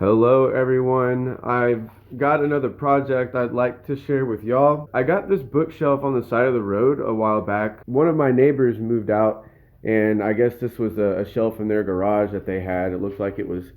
Hello everyone, I've got another project I'd like to share with y'all. I got this bookshelf on the side of the road a while back. One of my neighbors moved out and I guess this was a shelf in their garage that they had. It looks like it was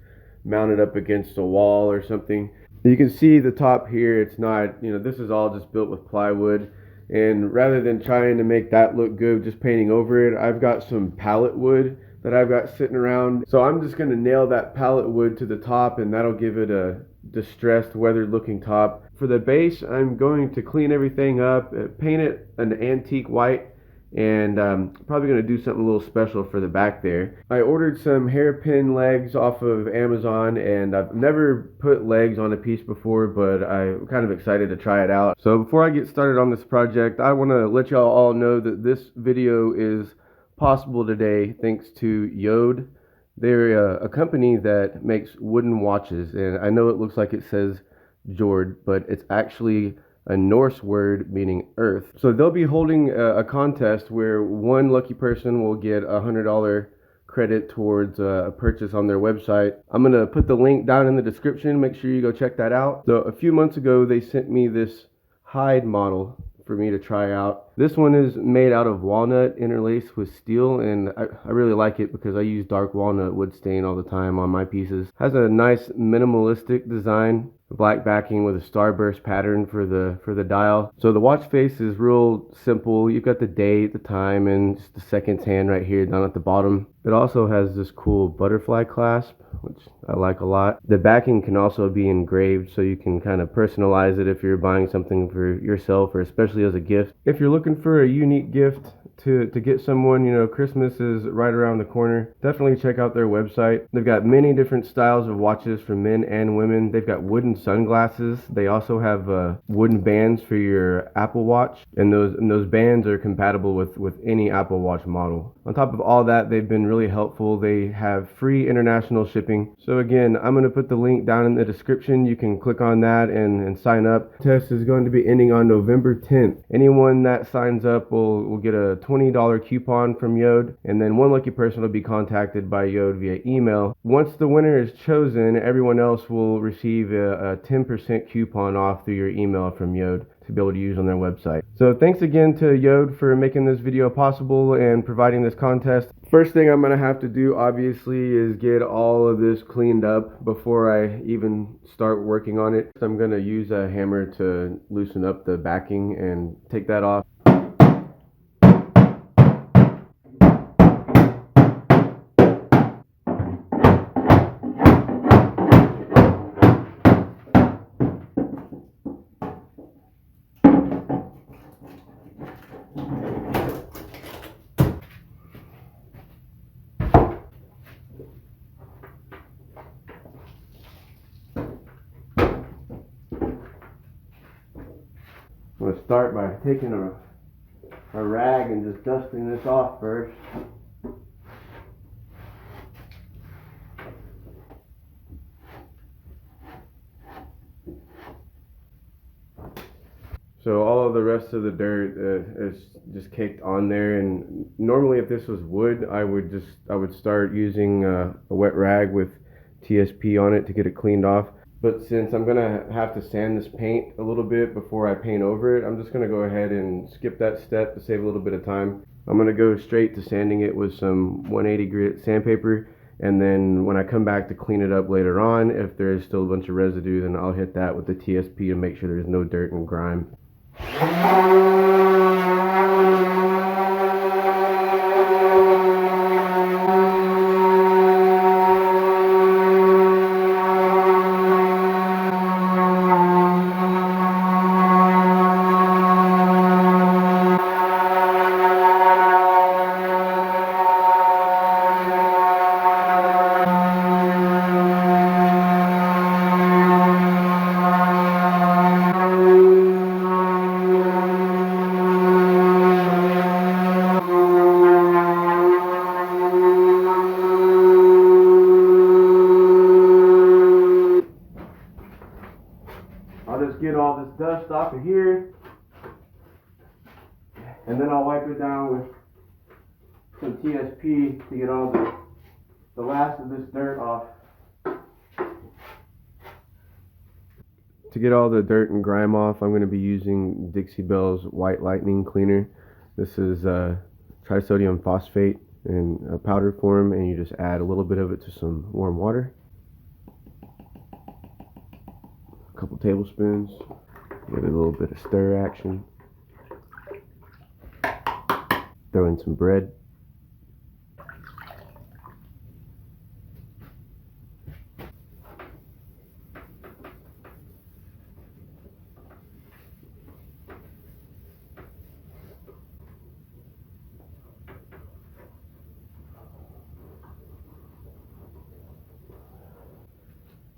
mounted up against a wall or something. You can see the top here, it's not, this is all just built with plywood. And rather than trying to make that look good, just painting over it, I've got some pallet wood that I've got sitting around. So I'm just going to nail that pallet wood to the top and that'll give it a distressed, weathered looking top. For the base, I'm going to clean everything up, paint it an antique white, and probably going to do something a little special for the back there. I ordered some hairpin legs off of Amazon, and I've never put legs on a piece before, but I'm kind of excited to try it out. So before I get started on this project, I want to let y'all all know that this video is possible today thanks to Jade. They're a company that makes wooden watches, and I know it looks like it says Jord, but it's actually a Norse word meaning earth. So they'll be holding a contest where one lucky person will get $100 credit towards a purchase on their website. I'm gonna put the link down in the description. Make sure you go check that out. So a few months ago they sent me this hide model for me to try out. This one is made out of walnut interlaced with steel, and I really like it because I use dark walnut wood stain all the time on my pieces. Has a nice minimalistic design, black backing with a starburst pattern for the dial. So the watch face is real simple. You've got the date, the time, and just the seconds hand right here down at the bottom. It also has this cool butterfly clasp, which I like a lot. The backing can also be engraved, so you can kind of personalize it if you're buying something for yourself or especially as a gift. If you're looking for a unique gift to get someone, Christmas is right around the corner, definitely check out their website. They've got many different styles of watches for men and women. They've got wooden sunglasses. They also have wooden bands for your Apple Watch, and those bands are compatible with any Apple Watch model. On top of all that, they've been really helpful. They have free international shipping. So again, I'm going to put the link down in the description. You can click on that and sign up. The test is going to be ending on November 10th. Anyone that signs up will get a $20 coupon from Jade, and then one lucky person will be contacted by Jade via email. Once the winner is chosen, everyone else will receive a 10% coupon off through your email from Jade to be able to use on their website. So thanks again to Jade for making this video possible and providing this contest. First thing I'm going to have to do obviously is get all of this cleaned up before I even start working on it. I'm going to use a hammer to loosen up the backing and take that off. I'm going to start by taking a rag and just dusting this off first. So all of the rest of the dirt is just caked on there, and normally if this was wood, I would start using a wet rag with TSP on it to get it cleaned off. But since I'm gonna have to sand this paint a little bit before I paint over it, I'm just gonna go ahead and skip that step to save a little bit of time. I'm gonna go straight to sanding it with some 180 grit sandpaper, and then when I come back to clean it up later on, if there is still a bunch of residue, then I'll hit that with the TSP to make sure there's no dirt and grime. Get all this dust off of here, and then I'll wipe it down with some TSP to get all the last of this dirt off. To get all the dirt and grime off, I'm going to be using Dixie Belle's White Lightning Cleaner. This is trisodium phosphate in a powder form, and you just add a little bit of it to some warm water. A couple tablespoons. Give it a little bit of stir action. Throw in some bread.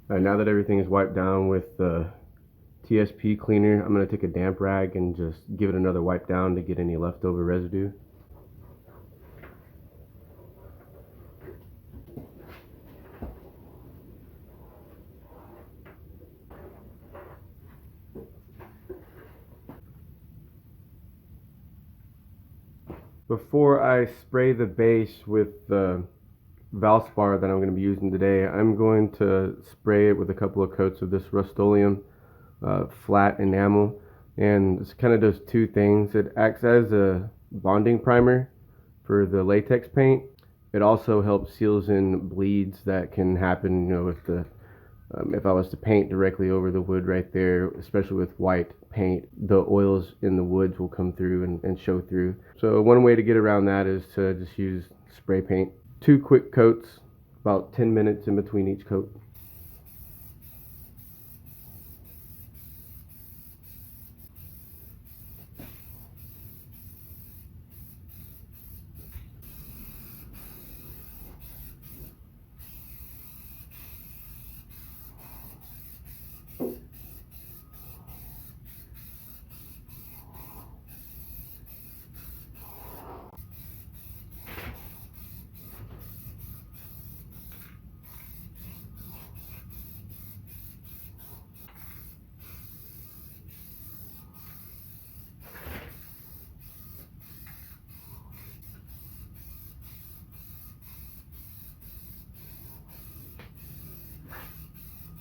Now that everything is wiped down with the TSP cleaner, I'm going to take a damp rag and just give it another wipe down to get any leftover residue. Before I spray the base with the Valspar that I'm going to be using today, I'm going to spray it with a couple of coats of this Rust-Oleum flat enamel, and this kind of does two things. It acts as a bonding primer for the latex paint. It also helps seals in bleeds that can happen, you know, with the if I was to paint directly over the wood right there, especially with white paint, the oils in the woods will come through and show through. So one way to get around that is to just use spray paint. 2 quick coats, about 10 minutes in between each coat.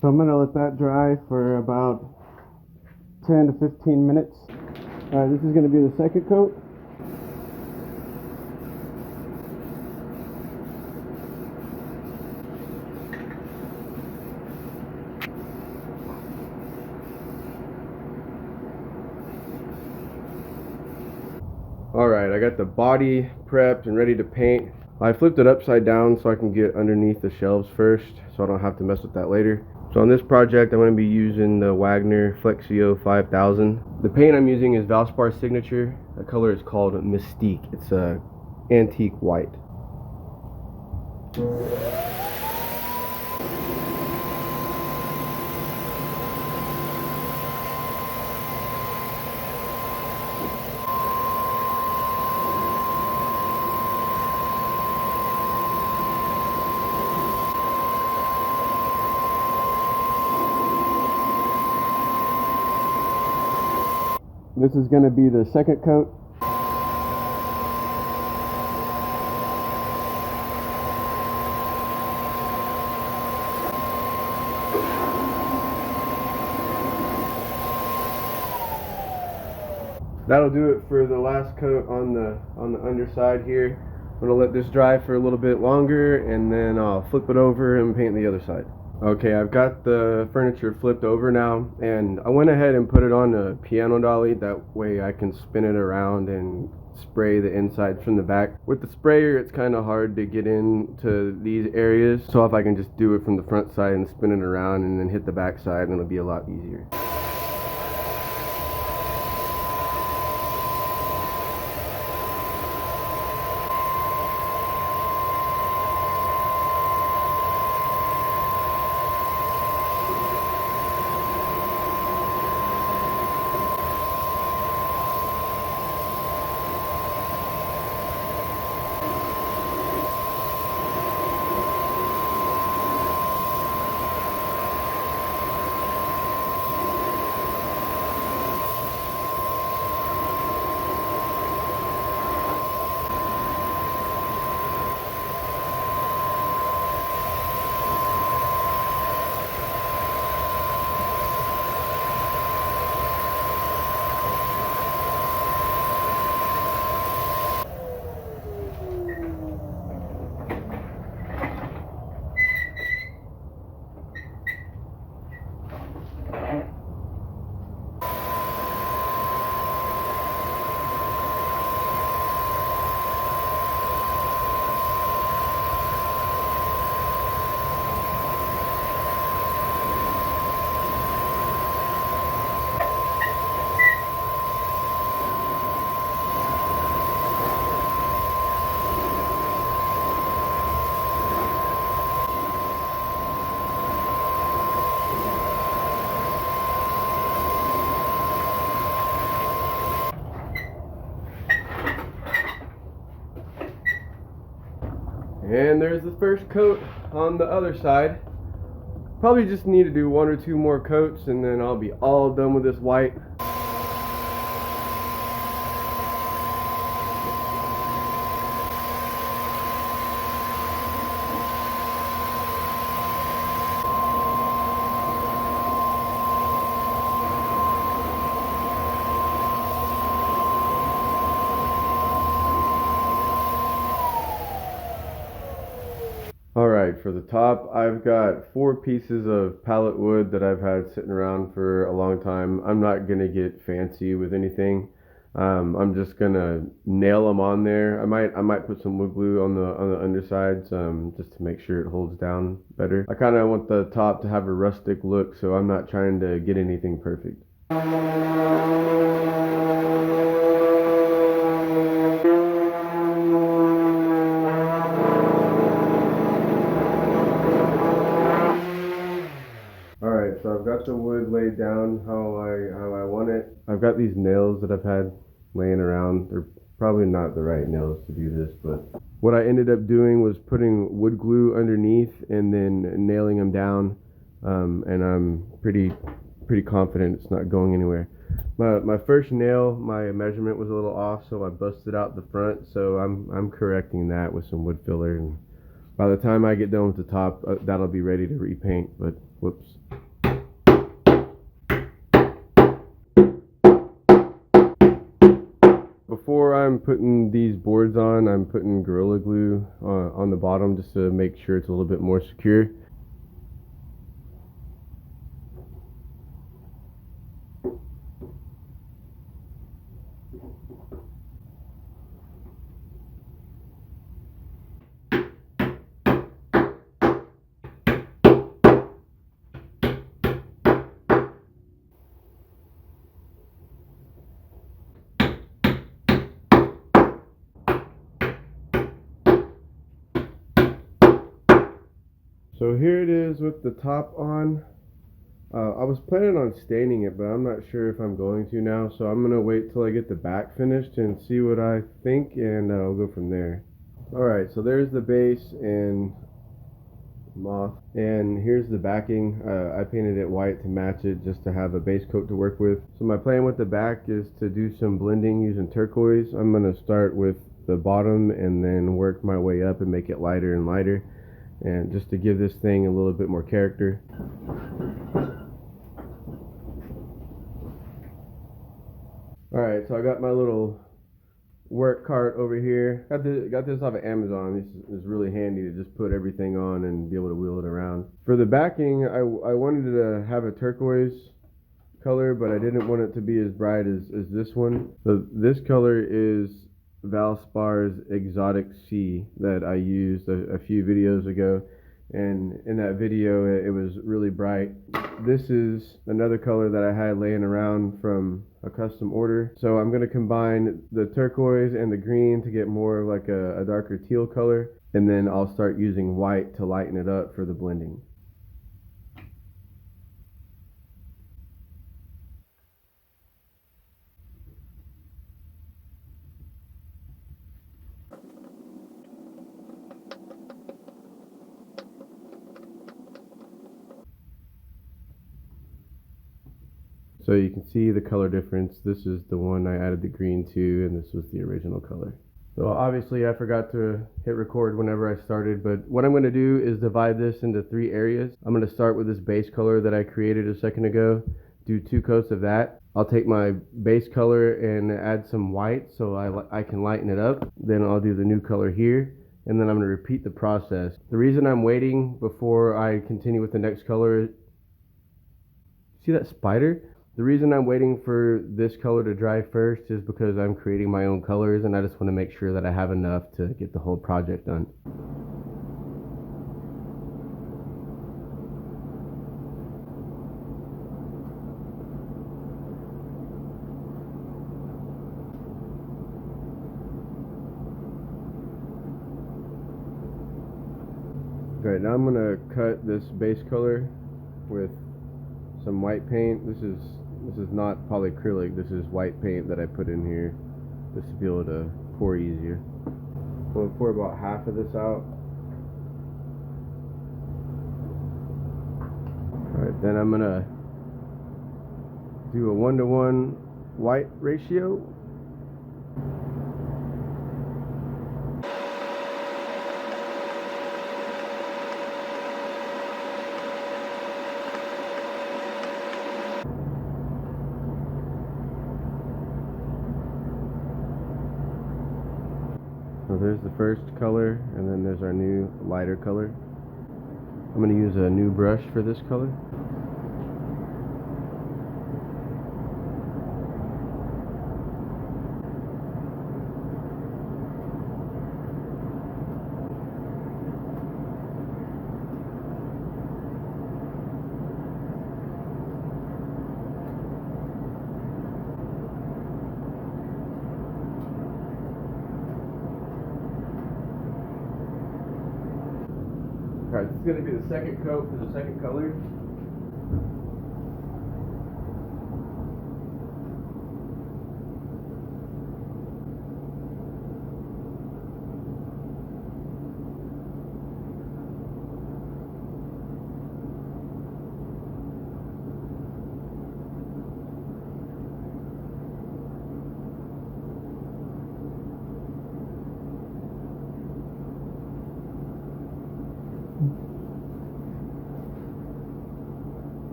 So I'm going to let that dry for about 10 to 15 minutes. This is going to be the second coat. Alright, I got the body prepped and ready to paint. I flipped it upside down so I can get underneath the shelves first, so I don't have to mess with that later. So on this project, I'm going to be using the Wagner Flexio 5000. The paint I'm using is Valspar Signature. The color is called Mystique. It's a antique white. This is going to be the second coat. That'll do it for the last coat on the underside here. I'm going to let this dry for a little bit longer, and then I'll flip it over and paint the other side. Okay, I've got the furniture flipped over now, and I went ahead and put it on a piano dolly. That way I can spin it around and spray the inside from the back. With the sprayer, it's kind of hard to get into these areas, so if I can just do it from the front side and spin it around and then hit the back side, then it'll be a lot easier. And there's the first coat on the other side. Probably just need to do 1 or 2 more coats and then I'll be all done with this white. Alright, for the top, I've got 4 pieces of pallet wood that I've had sitting around for a long time. I'm not going to get fancy with anything. I'm just going to nail them on there. I might put some wood glue on the undersides just to make sure it holds down better. I kind of want the top to have a rustic look, so I'm not trying to get anything perfect. So I've got the wood laid down how I want it. I've got these nails that I've had laying around. They're probably not the right nails to do this, but what I ended up doing was putting wood glue underneath and then nailing them down. And I'm pretty confident it's not going anywhere. My first nail, my measurement was a little off, so I busted out the front. So I'm correcting that with some wood filler, and by the time I get done with the top, that'll be ready to repaint. But whoops. Before I'm putting these boards on, I'm putting Gorilla Glue on the bottom just to make sure it's a little bit more secure. So here it is with the top on. I was planning on staining it, but I'm not sure if I'm going to now, so I'm going to wait till I get the back finished and see what I think, and I'll go from there. Alright, so there's the base and moth, and here's the backing. I painted it white to match it just to have a base coat to work with. So my plan with the back is to do some blending using turquoise. I'm going to start with the bottom and then work my way up and make it lighter and lighter, and just to give this thing a little bit more character. Alright, so I got my little work cart over here. Got this off of Amazon. This is really handy to just put everything on and be able to wheel it around. For the backing, I wanted to have a turquoise color, but I didn't want it to be as bright as this one. So this color is Valspar's Exotic Sea that I used a few videos ago, and in that video it was really bright. This is another color that I had laying around from a custom order, so I'm going to combine the turquoise and the green to get more of like a darker teal color, and then I'll start using white to lighten it up for the blending. So you can see the color difference. This is the one I added the green to, and this was the original color. So obviously I forgot to hit record whenever I started, but what I'm going to do is divide this into 3 areas. I'm going to start with this base color that I created a second ago, do 2 coats of that. I'll take my base color and add some white so I can lighten it up. Then I'll do the new color here, and then I'm going to repeat the process. The reason I'm waiting before I continue with the next color, see that spider? The reason I'm waiting for this color to dry first is because I'm creating my own colors, and I just want to make sure that I have enough to get the whole project done. Alright, now I'm going to cut this base color with some white paint. This is not polyacrylic, this is white paint that I put in here just to be able to pour easier. I'm going to pour about half of this out Alright, then I'm gonna do a 1-to-1 white ratio. So there's the first color, and then there's our new lighter color. I'm going to use a new brush for this color. Alright, this is going to be the second coat for the second color.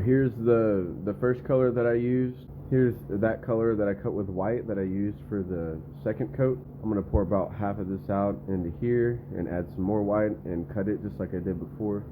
Here's the first color that I used. Here's that color that I cut with white that I used for the second coat. I'm going to pour about half of this out into here and add some more white and cut it just like I did before.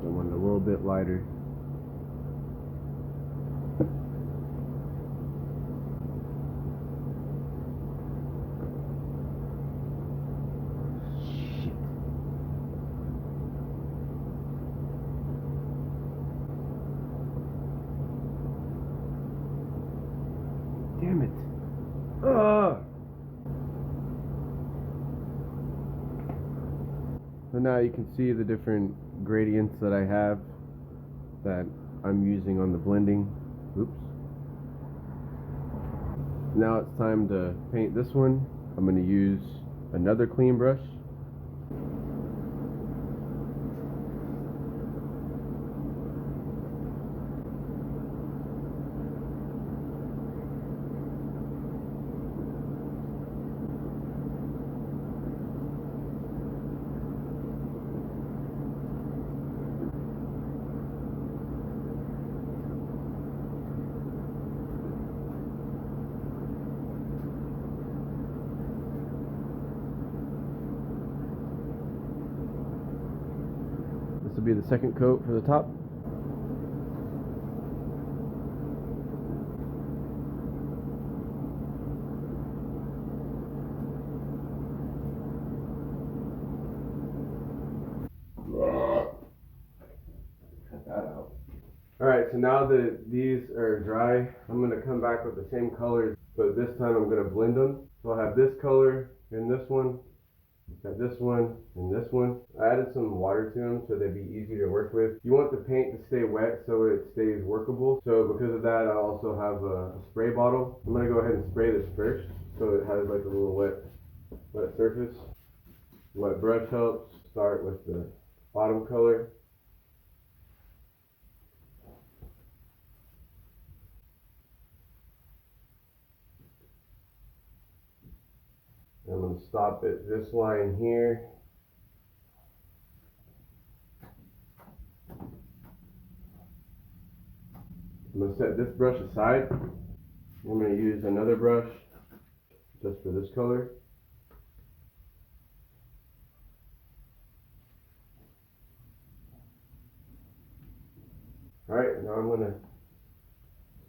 A little bit lighter. Damn it. So now you can see the different gradients that I have that I'm using on the blending. Oops. Now it's time to paint this one. I'm going to use another clean brush. This will be the second coat for the top. Cut that out. Alright, so now that these are dry, I'm going to come back with the same colors, but this time I'm going to blend them. So I have this color and this one. Got this one and this one. I added some water to them so they'd be easy to work with. You want the paint to stay wet so it stays workable. So because of that, I also have a spray bottle. I'm going to go ahead and spray this first so it has like a little wet surface. Wet brush helps. Start with the bottom color. I'm going to stop at this line here. I'm going to set this brush aside. I'm going to use another brush just for this color. Alright, now I'm going to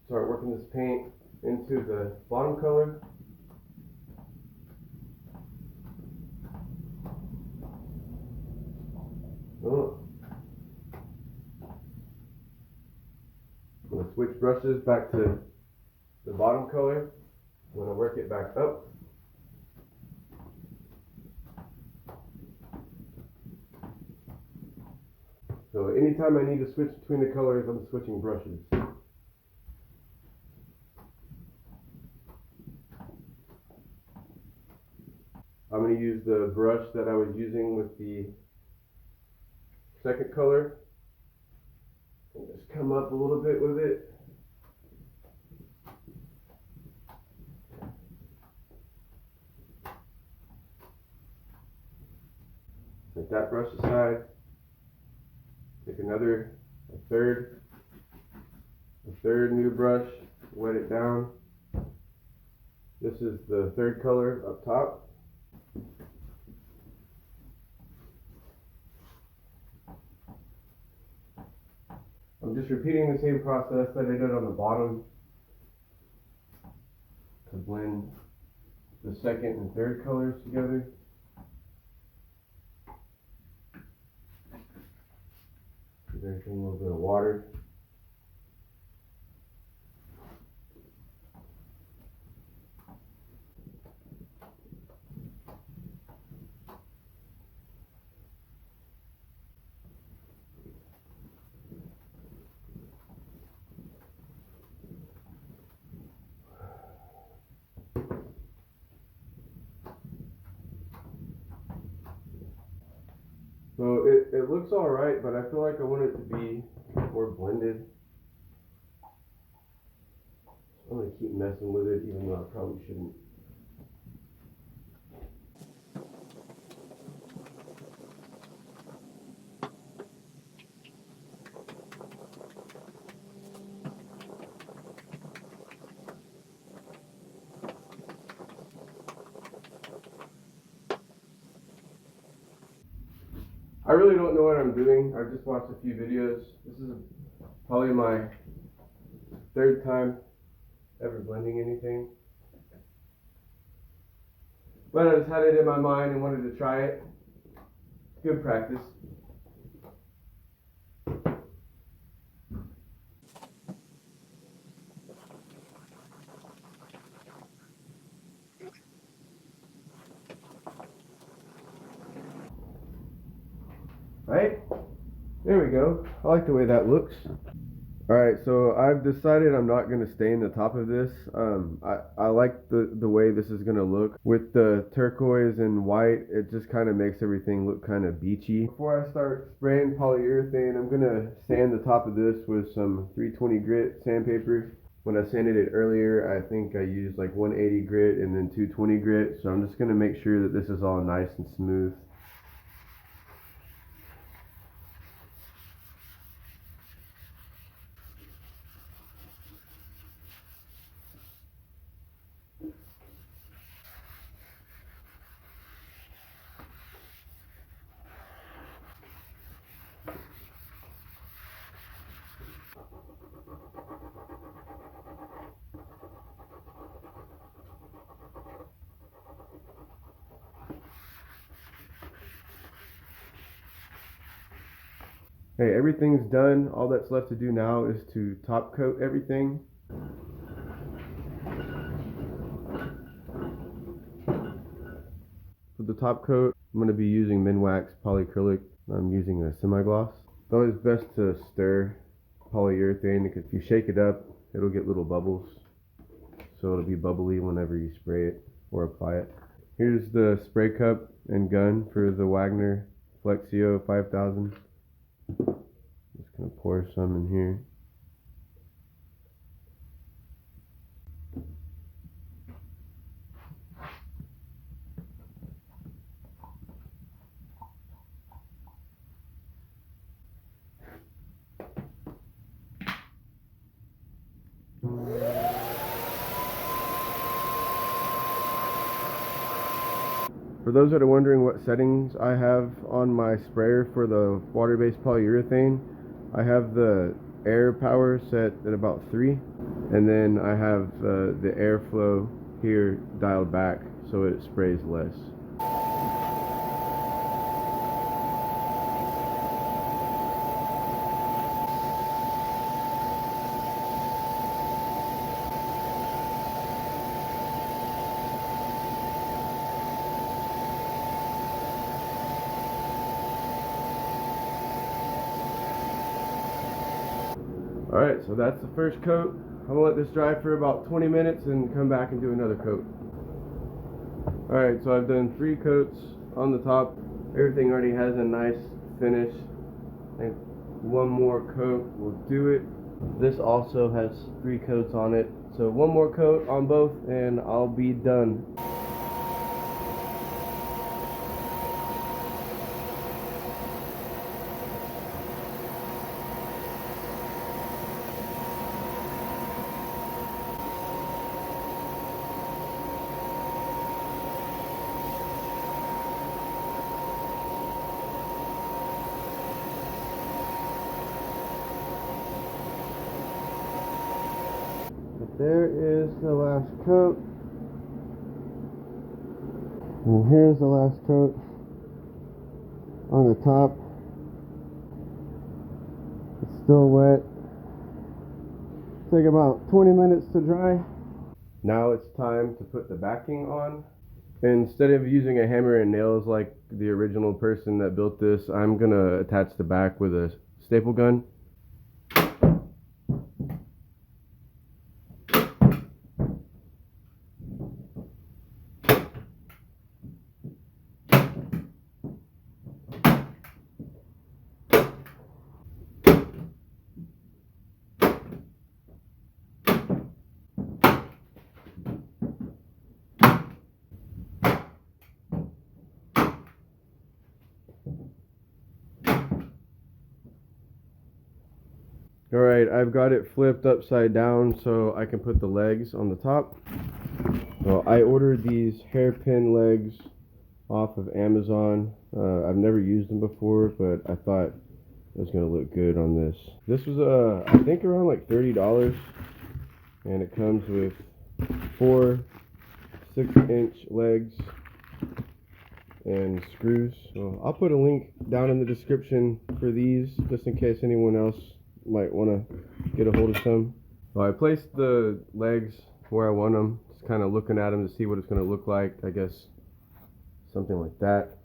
start working this paint into the bottom color. Oh. I'm going to switch brushes back to the bottom color. I'm going to work it back up. So anytime I need to switch between the colors, I'm switching brushes. I'm going to use the brush that I was using with the second color and just come up a little bit with it. Set that brush aside. Take a third new brush, wet it down. This is the third color up top. I'm just repeating the same process that I did on the bottom to blend the second and third colors together. Give everything a little bit of water. So it looks alright, but I feel like I want it to be more blended. I'm going to keep messing with it even though I probably shouldn't. I really don't know what I'm doing. I just watched a few videos. This is probably my third time ever blending anything. But I just had it in my mind and wanted to try it. Good practice. Right? There we go. I like the way that looks. Alright, so I've decided I'm not going to stain the top of this. I like the way this is going to look. With the turquoise and white, it just kind of makes everything look kind of beachy. Before I start spraying polyurethane, I'm going to sand the top of this with some 320 grit sandpaper. When I sanded it earlier, I think I used like 180 grit and then 220 grit. So I'm just going to make sure that this is all nice and smooth. Hey, everything's done. All that's left to do now is to top coat everything. For the top coat, I'm going to be using Minwax polyacrylic. I'm using a semi-gloss. It's always best to stir polyurethane because if you shake it up, it'll get little bubbles. So it'll be bubbly whenever you spray it or apply it. Here's the spray cup and gun for the Wagner Flexio 5000. Just gonna pour some in here. For those that are wondering what settings I have on my sprayer for the water-based polyurethane, I have the air power set at about 3, and then I have the airflow here dialed back so it sprays less. Alright, so that's the first coat. I'm gonna let this dry for about 20 minutes and come back and do another coat. Alright, so I've done 3 coats on the top. Everything already has a nice finish. I think one more coat will do it. This also has 3 coats on it. So one more coat on both and I'll be done. There is the last coat. And here's the last coat on the top. It's still wet. Take about 20 minutes to dry. Now it's time to put the backing on. Instead of using a hammer and nails like the original person that built this, I'm gonna attach the back with a staple gun. Alright, I've got it flipped upside down so I can put the legs on the top. Well, I ordered these hairpin legs off of Amazon. I've never used them before, but I thought it was going to look good on this. This was, I think, around like $30, and it comes with 4 6-inch legs and screws. So I'll put a link down in the description for these, just in case anyone else might want to get a hold of some. Well, I placed the legs where I want them, just kind of looking at them to see what it's going to look like. I guess something like that.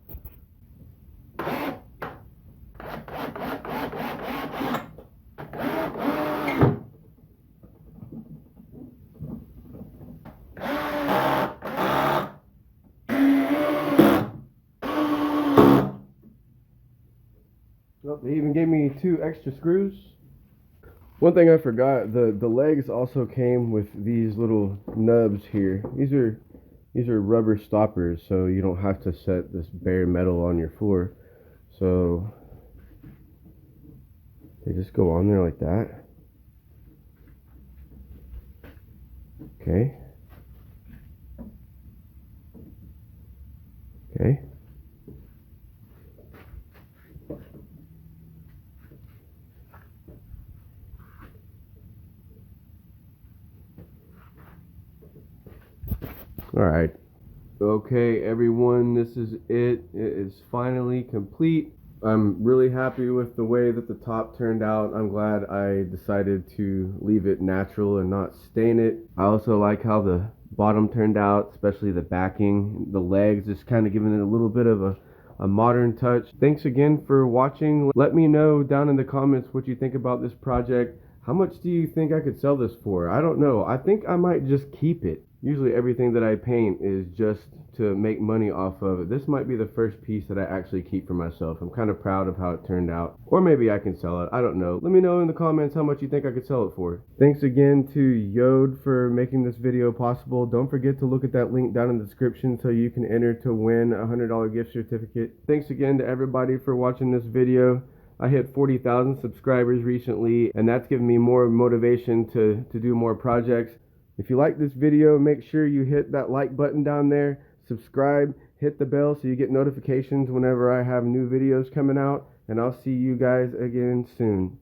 Well, they even gave me 2 extra screws. One thing I forgot, the legs also came with these little nubs here. These are rubber stoppers, so you don't have to set this bare metal on your floor. So they just go on there like that. Okay. Okay. Alright. Okay, everyone, this is it. It is finally complete. I'm really happy with the way that the top turned out. I'm glad I decided to leave it natural and not stain it. I also like how the bottom turned out, especially the backing, the legs, just kind of giving it a little bit of a modern touch. Thanks again for watching. Let me know down in the comments what you think about this project. How much do you think I could sell this for? I don't know. I think I might just keep it. Usually everything that I paint is just to make money off of it. This might be the first piece that I actually keep for myself. I'm kind of proud of how it turned out. Or maybe I can sell it. I don't know. Let me know in the comments how much you think I could sell it for. Thanks again to Jade for making this video possible. Don't forget to look at that link down in the description so you can enter to win a $100 gift certificate. Thanks again to everybody for watching this video. I hit 40,000 subscribers recently, and that's given me more motivation to do more projects. If you like this video, make sure you hit that like button down there, subscribe, hit the bell so you get notifications whenever I have new videos coming out, and I'll see you guys again soon.